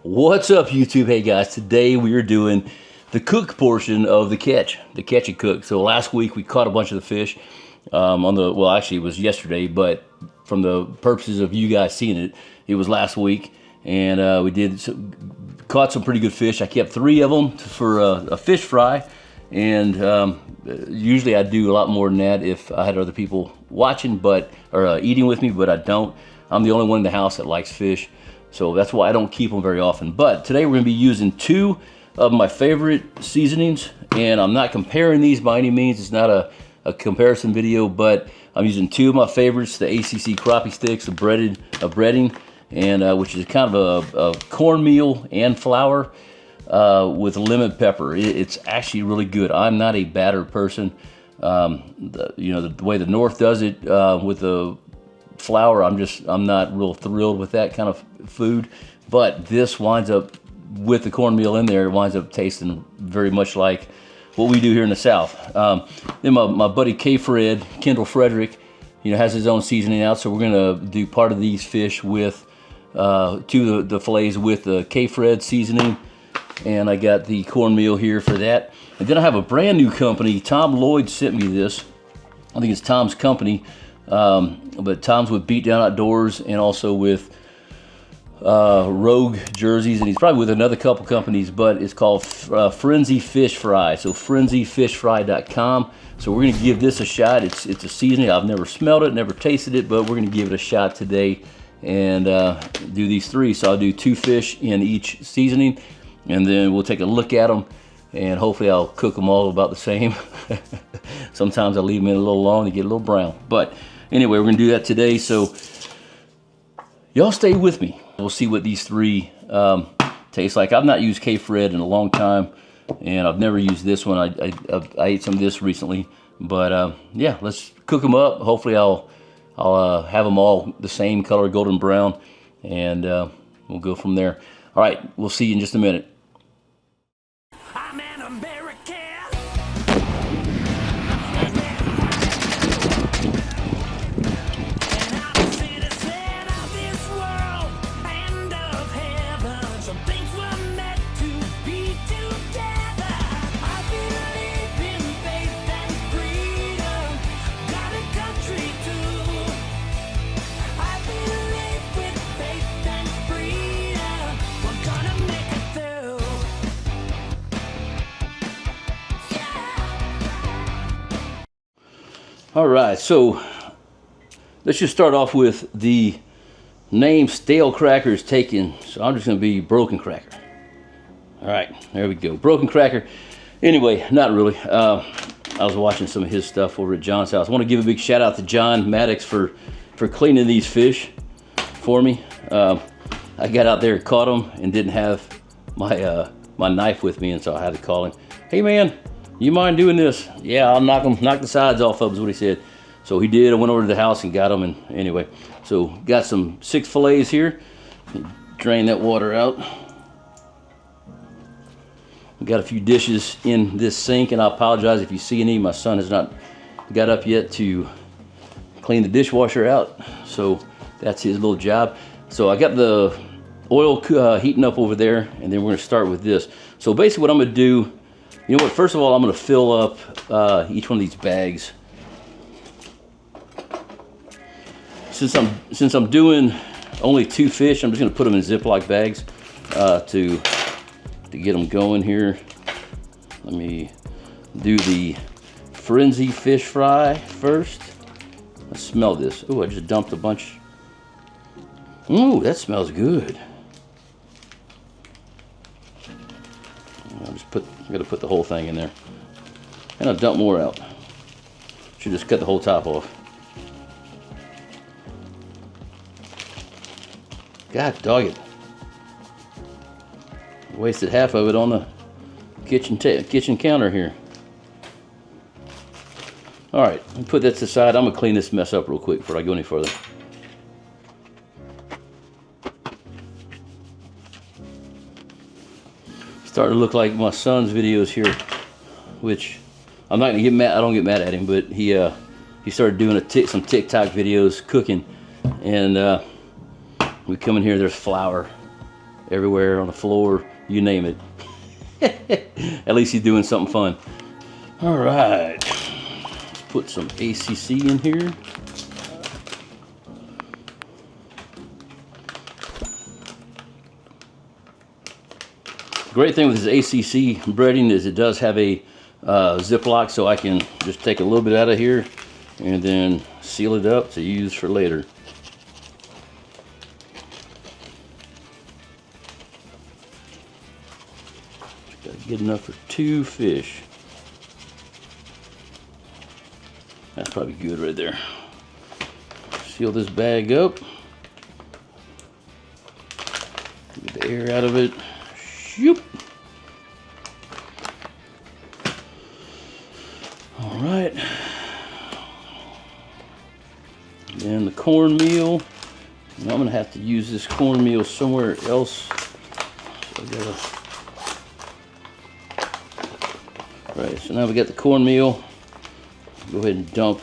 What's up, YouTube? Hey guys, today we are doing the cook portion of the catch and cook. So last week we caught a bunch of the fish well, actually it was yesterday, but from the purposes of you guys seeing it, it was last week, and caught some pretty good fish. I kept 3 of them for a fish fry, and usually I do a lot more than that if I had other people watching or eating with me, but I don't. I'm the only one in the house that likes fish. So that's why I don't keep them very often. But today we're going to be using 2 of my favorite seasonings, and I'm not comparing these by any means. It's not a comparison video, but I'm using 2 of my favorites, the ACC Crappie Stix, a breading, and which is kind of a cornmeal and flour with lemon pepper. It's actually really good. I'm not a batter person. The way the North does it with the flour, I'm not real thrilled with that kind of food, but this winds up with the cornmeal in there. It winds up tasting very much like what we do here in the South. Then my buddy Kendall Frederick, has his own seasoning out, so we're gonna do part of these fish with 2 of the fillets with the K-Fred seasoning, and I got the cornmeal here for that. And then I have a brand new company. Tom Lloyd sent me this. I think it's Tom's company. But Tom's with Beat Down Outdoors and also with Rogue Jerseys, and he's probably with another couple companies, but it's called Frenzy Fish Fry. So frenzyfishfry.com. So we're going to give this a shot. It's a seasoning. I've never smelled it, never tasted it, but we're going to give it a shot today and do these 3. So I'll do 2 fish in each seasoning, and then we'll take a look at them, and hopefully I'll cook them all about the same. Sometimes I leave them in a little long to get a little brown, but anyway, we're gonna do that today, so y'all stay with me. We'll see what these 3 taste like. I've not used K-Fred in a long time, and I've never used this one. I ate some of this recently, but yeah, let's cook them up. Hopefully I'll have them all the same color, golden brown, and we'll go from there. All right, we'll see you in just a minute. All right, so let's just start off with the name Stale Cracker is taken, so I'm just going to be Broken Cracker. All right, there we go, Broken Cracker. Anyway, not really. I was watching some of his stuff over at John's house. I want to give a big shout out to John Maddox for cleaning these fish for me. I got out there, caught them, and didn't have my my knife with me, and so I had to call him. Hey man, you mind doing this? Yeah, I'll knock the sides off of them, is what he said. So he did. I went over to the house and got them, and anyway, so got some 6 fillets here. Drain that water out. Got a few dishes in this sink, and I apologize if you see any. My son has not got up yet to clean the dishwasher out, so that's his little job. So I got the oil heating up over there, and then we're gonna start with this. So basically what I'm gonna do, you know what, first of all, I'm gonna fill up each one of these bags. Since I'm doing only 2 fish, I'm just gonna put them in Ziploc bags to get them going here. Let me do the Frenzy Fish Fry first. Let's smell this. Oh, I just dumped a bunch. Ooh, that smells good. I'm gonna put the whole thing in there, and I'll dump more out. Should just cut the whole top off. God dog it! Wasted half of it on the kitchen counter here. All right, let me put that to the side. I'm gonna clean this mess up real quick before I go any further. Starting to look like my son's videos here, which I'm not gonna get mad. I don't get mad at him, but he started doing some TikTok videos cooking, and we come in here. There's flour everywhere, on the floor, you name it. At least he's doing something fun. All right, let's put some ACC in here. Great thing with this ACC breading is it does have a Ziploc, so I can just take a little bit out of here and then seal it up to use for later. Got good enough for 2 fish. That's probably good right there. Seal this bag up. Get the air out of it. Shoop. All right. Then the cornmeal. Now I'm gonna have to use this cornmeal somewhere else. So I gotta. Right. So now we got the cornmeal. Go ahead and dump.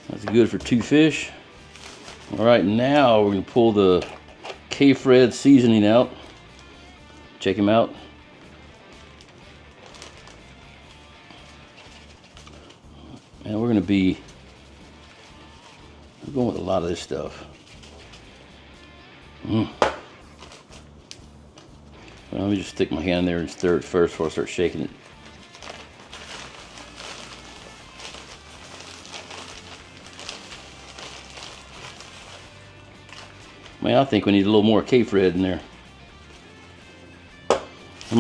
That's good for 2 fish. All right, now we're gonna pull the Kajun Seasoning out. Check him out. And we're going with a lot of this stuff. Well, let me just stick my hand in there and stir it first before I start shaking it. Man, I think we need a little more Kajun in there. I'm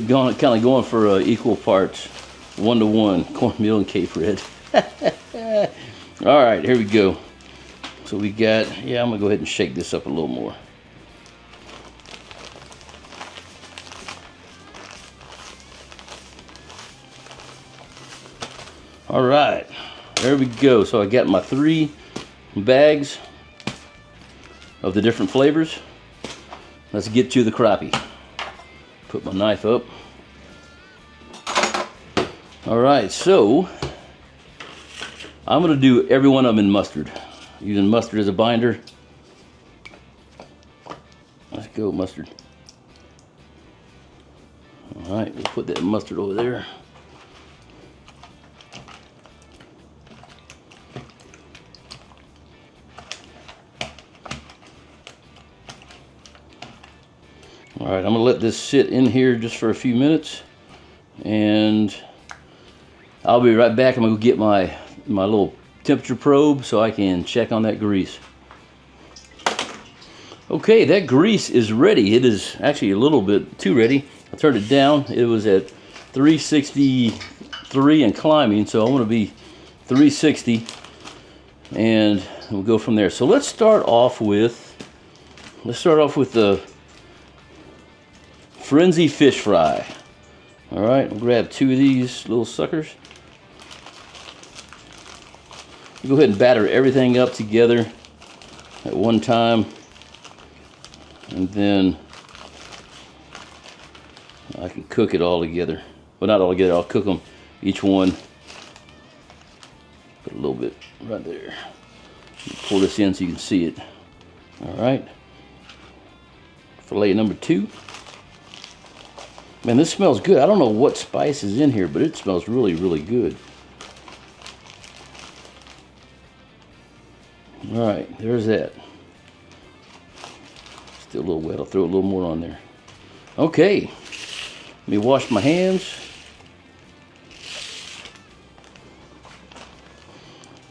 gonna kind of going for equal parts, 1-to-1 cornmeal and Kajun. All right, here we go. So we got, I'm gonna go ahead and shake this up a little more. All right, there we go. So I got my 3 bags of the different flavors. Let's get to the crappie. Put my knife up. All right, so I'm gonna do every one of them in mustard, using mustard as a binder. Let's go mustard. All right, we'll put that mustard over there. All right, I'm gonna let this sit in here just for a few minutes, and I'll be right back. I'm gonna go get my little temperature probe so I can check on that grease. Okay, that grease is ready. It is actually a little bit too ready. I turned it down. It was at 363 and climbing, so I want to be 360, and we'll go from there. So let's start off with the Frenzy fish fry. All right, we'll grab 2 of these little suckers. Go ahead and batter everything up together at one time, and then I can cook it all together. Well, not all together, I'll cook them, each one. Put a little bit right there. Pull this in so you can see it. All right, fillet number 2. Man, this smells good. I don't know what spice is in here, but it smells really, really good. All right, there's that. Still a little wet. I'll throw a little more on there. Okay, let me wash my hands.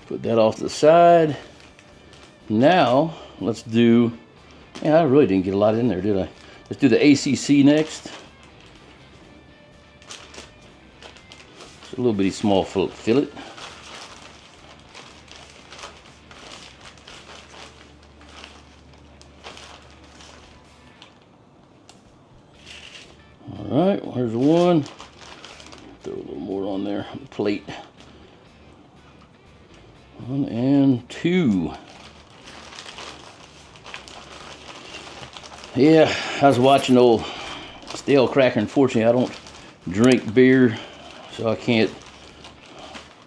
Put that off to the side. Now, let's do, man, I really didn't get a lot in there, did I? Let's do the ACC next. It's a little bitty small fillet. All right, here's one. Throw a little more on there on the plate. 1 and 2. Yeah, I was watching old Stale Cracker. Unfortunately, I don't drink beer, so I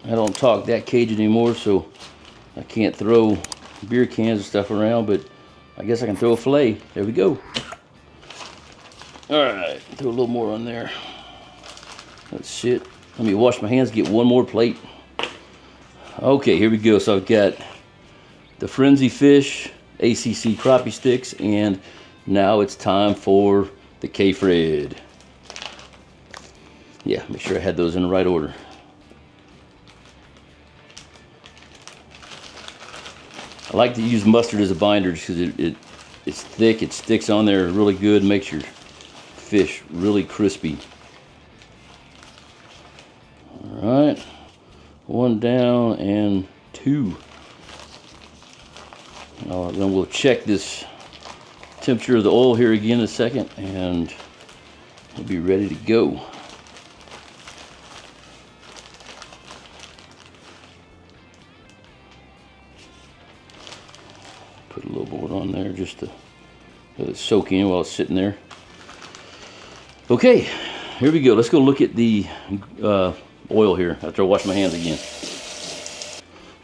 don't talk that Cajun anymore, so I can't throw beer cans and stuff around, but I guess I can throw a fillet. There we go. All right, throw a little more on there. That's it. Let me wash my hands, get one more plate. Okay, here we go. So I've got the frenzy fish, ACC crappie sticks, and now it's time for the K-Fred. Yeah, make sure I had those in the right order. I like to use mustard as a binder because it's thick, it sticks on there really good, makes your fish really crispy. All right, one down and two. Then we'll check this temperature of the oil here again in a second, and we'll be ready to go. Put a little more on there just to let it soak in while it's sitting there. Okay, here we go. Let's go look at the oil here after I wash my hands again.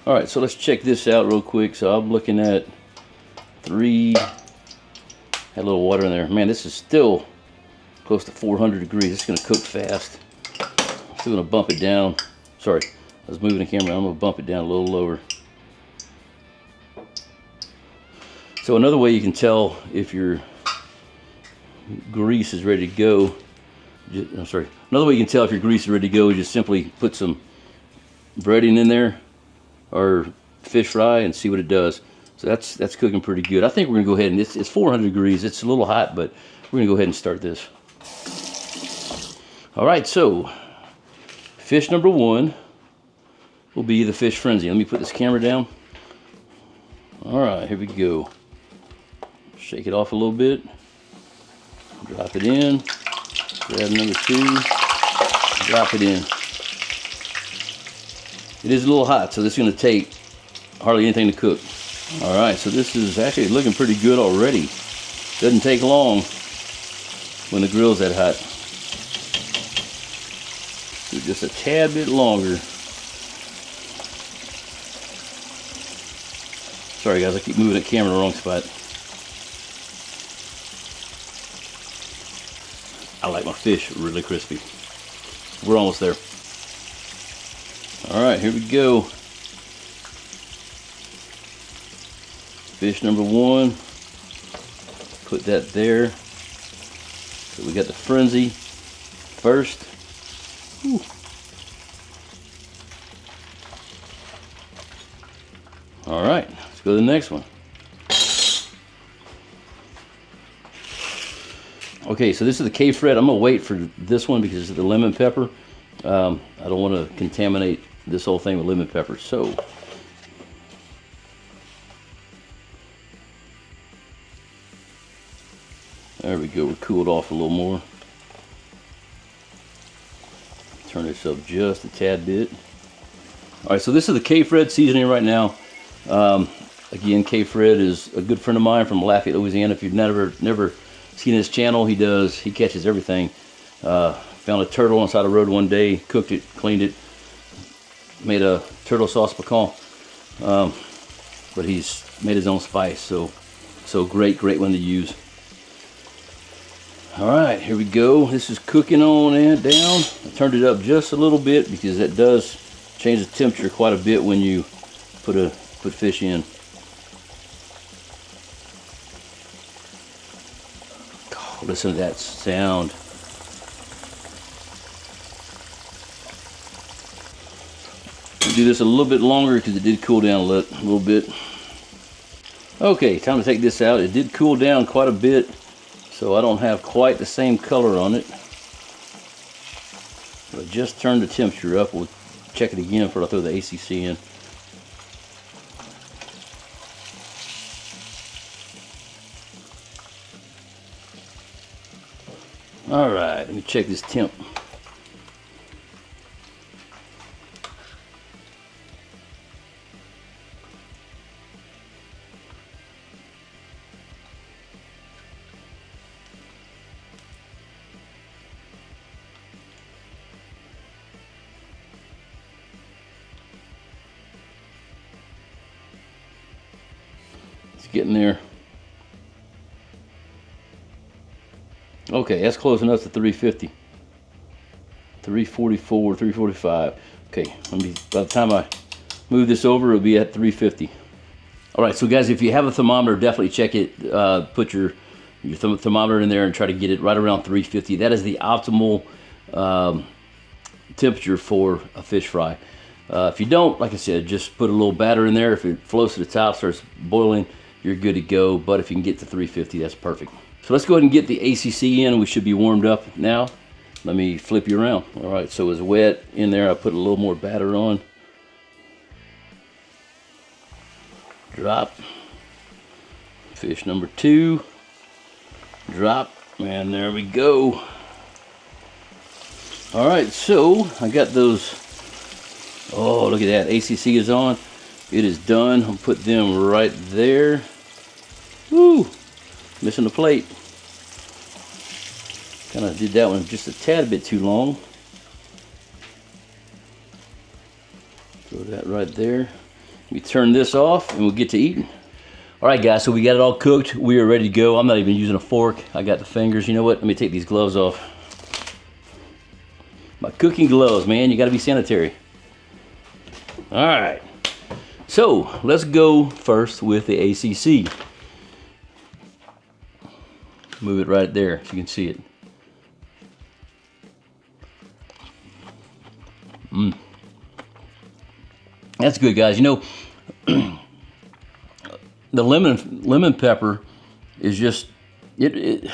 All right, so let's check this out real quick. So I'm looking at 3, had a little water in there. Man, this is still close to 400 degrees. It's gonna cook fast. I'm still gonna bump it down. Sorry, I was moving the camera. I'm gonna bump it down a little lower. So another way you can tell if your grease is ready to go, another way you can tell if your grease is ready to go is just simply put some breading in there or fish fry and see what it does. So that's cooking pretty good. I think we're gonna go ahead and it's 400 degrees. It's a little hot, but we're gonna go ahead and start this. All right, so fish number 1 will be the fish frenzy. Let me put this camera down. All right, here we go. Shake it off a little bit. Drop it in. Grab number 2. Drop it in. It is a little hot, so this is going to take hardly anything to cook. All right, so this is actually looking pretty good already. Doesn't take long when the grill's that hot. So just a tad bit longer. Sorry guys, I keep moving the camera in the wrong spot. I like my fish really crispy. We're almost there. All right, here we go. Fish number 1. Put that there. So we got the frenzy first. Whew. All right, let's go to the next one. Okay, so this is the K-Fred. I'm gonna wait for this one because of the lemon pepper. I don't want to contaminate this whole thing with lemon pepper. So there we go. We're cooled off a little more. Turn this up just a tad bit. All right, so this is the K-Fred seasoning right now. Again, K-Fred is a good friend of mine from Lafayette, Louisiana. If you've never seen his channel, he catches everything. Found a turtle on the side of the road one day, cooked it, cleaned it, made a turtle sauce pecan. But he's made his own spice, so great one to use. All right, here we go. This is cooking on and down. I turned it up just a little bit because that does change the temperature quite a bit when you put fish in. Oh, listen to that sound. We'll do this a little bit longer because it did cool down a little bit. Okay, time to take this out. It did cool down quite a bit, so I don't have quite the same color on it. But I just turned the temperature up. We'll check it again before I throw the ACC in. All right, let me check this temp. getting there. Okay, that's close enough to 350. 344, 345. Okay, let me, by the time I move this over, it'll be at 350. All right, so guys, if you have a thermometer, definitely check it. Put your thermometer in there and try to get it right around 350. That is the optimal temperature for a fish fry. If you don't, like I said, just put a little batter in there. If it floats to the top, starts boiling, you're good to go. But if you can get to 350, that's perfect. So let's go ahead and get the ACC in. We should be warmed up now. Let me flip you around. All right, so it's wet in there. I put a little more batter on. Drop. Fish number 2. Drop. And there we go. All right, so I got those. Oh, look at that. ACC is on. It is done. I'll put them right there. Woo! Missing the plate. Kind of did that one just a tad bit too long. Throw that right there. We turn this off and we'll get to eating. All right, guys, so we got it all cooked. We are ready to go. I'm not even using a fork. I got the fingers. You know what? Let me take these gloves off. My cooking gloves, man. You got to be sanitary. All right. So let's go first with the ACC. Move it right there so you can see it. That's good, guys. You know, the lemon pepper is just it.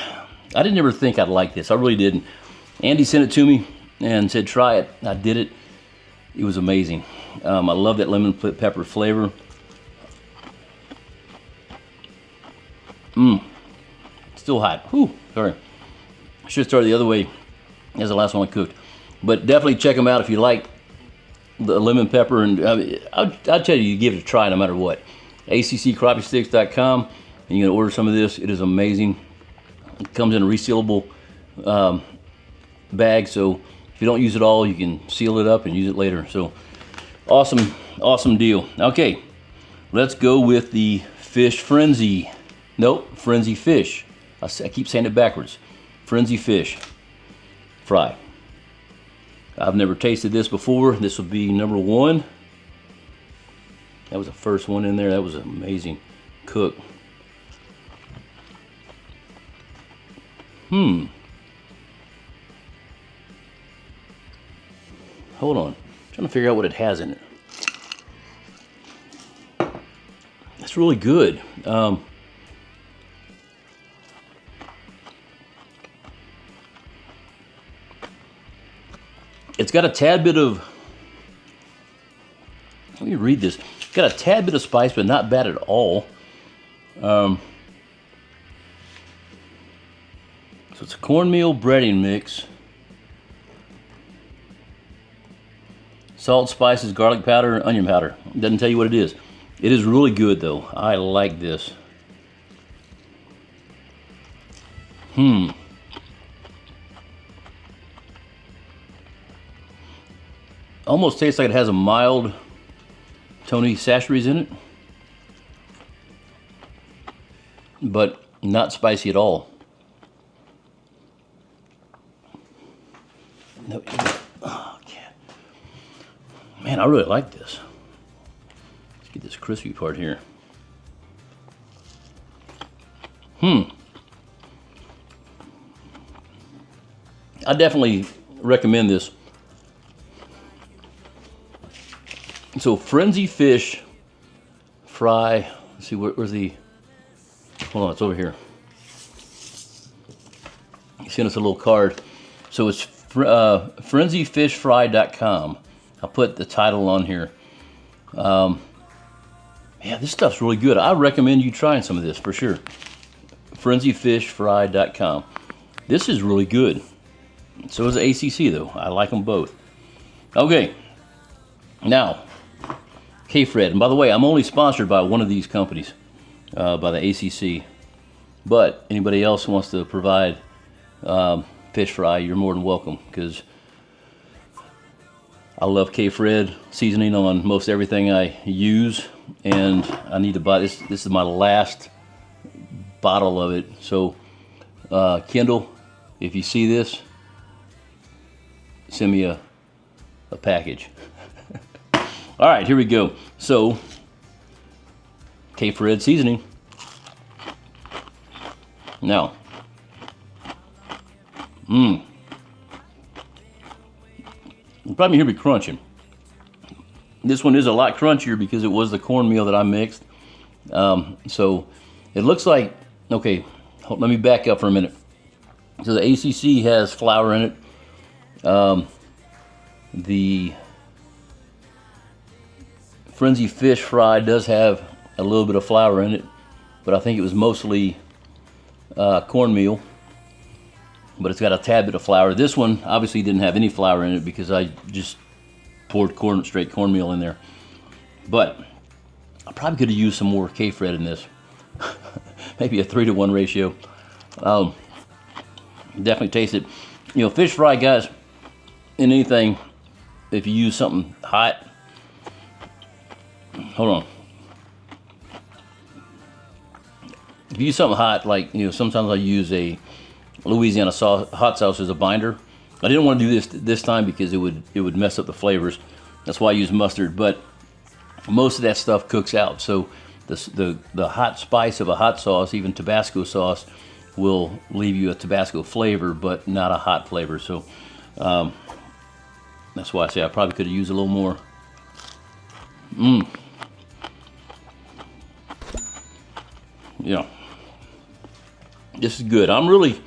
I didn't ever think I'd like this. I really didn't. Andy sent it to me and said try it. I did it. It was amazing. I love that lemon pepper flavor. Still hot. Whew, sorry. I should have started the other way as the last one I cooked. But definitely check them out if you like the lemon pepper. And I'll tell you, you give it a try no matter what. ACCCrappiesticks.com, and you can order some of this. It is amazing. It comes in a resealable bag, so if you don't use it all, you can seal it up and use it later. So awesome, awesome deal. Okay, let's go with the fish frenzy. Nope, frenzy fish. I keep saying it backwards. Frenzy fish fry. I've never tasted this before. This will be number 1. That was the first one in there. That was amazing. Cook. Hold on. I'm trying to figure out what it has in it. That's really good. It's got a tad bit of, let me read this. It's got a tad bit of spice, but not bad at all. So it's a cornmeal breading mix. Salt, spices, garlic powder, and onion powder. It doesn't tell you what it is. It is really good though. I like this. Almost tastes like it has a mild Tony Chachere's in it, but not spicy at all. No, oh, yeah. Man, I really like this. Let's get this crispy part here. I definitely recommend this. So frenzy fish fry. Let's see, where's the? Hold on, it's over here. He sent us a little card. So it's frenzyfishfry.com. I'll put the title on here. Yeah, this stuff's really good. I recommend you trying some of this for sure. Frenzyfishfry.com. This is really good. So is the ACC though. I like them both. Okay. Now, K-Fred. And by the way, I'm only sponsored by one of these companies, by the ACC. But anybody else who wants to provide fish fry, you're more than welcome, because I love K-Fred seasoning on most everything I use. and I need to buy this. This is my last bottle of it. So, Kendall, if you see this, send me a package. All right, here we go. So, Fred seasoning. Now, you probably hear me crunching. This one is a lot crunchier because it was the cornmeal that I mixed. So it looks like, okay, let me back up for a minute. So the ACC has flour in it. The Frenzy Fish Fry does have a little bit of flour in it, but I think it was mostly cornmeal, but it's got a tad bit of flour. This one obviously didn't have any flour in it because I just poured straight cornmeal in there. But I probably could have used some more Fred in this. Maybe a 3-to-1 ratio. Definitely taste it. You know, fish fry, guys, in anything, if you use something hot, hold on. If you use something hot, like, you know, sometimes I use a Louisiana hot sauce as a binder. I didn't want to do this time because it would mess up the flavors. That's why I use mustard. But most of that stuff cooks out. So the hot spice of a hot sauce, even Tabasco sauce, will leave you a Tabasco flavor, but not a hot flavor. So that's why I say I probably could have used a little more. Yeah, this is good. I'm really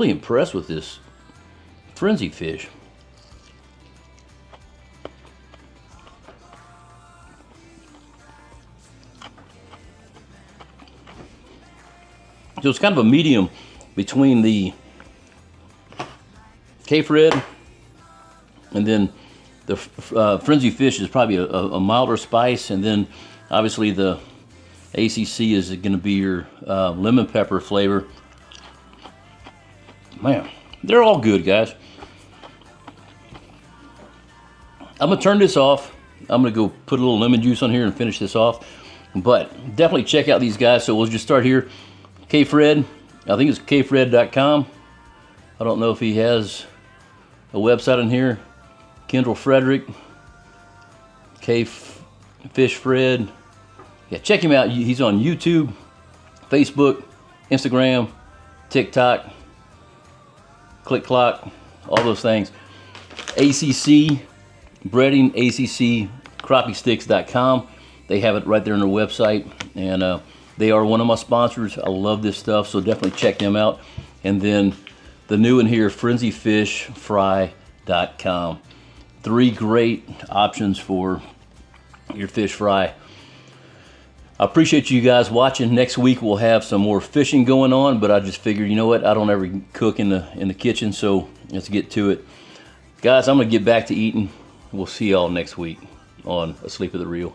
impressed with this Frenzy fish. So it's kind of a medium between the Fred and then the Frenzy fish is probably a milder spice, and then obviously the ACC is going to be your lemon pepper flavor. Man, they're all good, guys. I'm going to turn this off. I'm going to go put a little lemon juice on here and finish this off. But definitely check out these guys. So we'll just start here. Fred, I think it's kfred.com. I don't know if he has a website in here. Kendall Frederick, Fish Fred. Yeah, check him out. He's on YouTube, Facebook, Instagram, TikTok, Click Clock, all those things. ACC Breading, ACC CrappieStix.com. They have it right there on their website, and they are one of my sponsors. I love this stuff, so definitely check them out. And then the new one here, FrenzyFishFry.com. 3 great options for your fish fry. I appreciate you guys watching. Next week we'll have some more fishing going on, but I just figured, you know what, I don't ever cook in the kitchen, so let's get to it. Guys, I'm gonna get back to eating. We'll see y'all next week on Asleep at the Reel.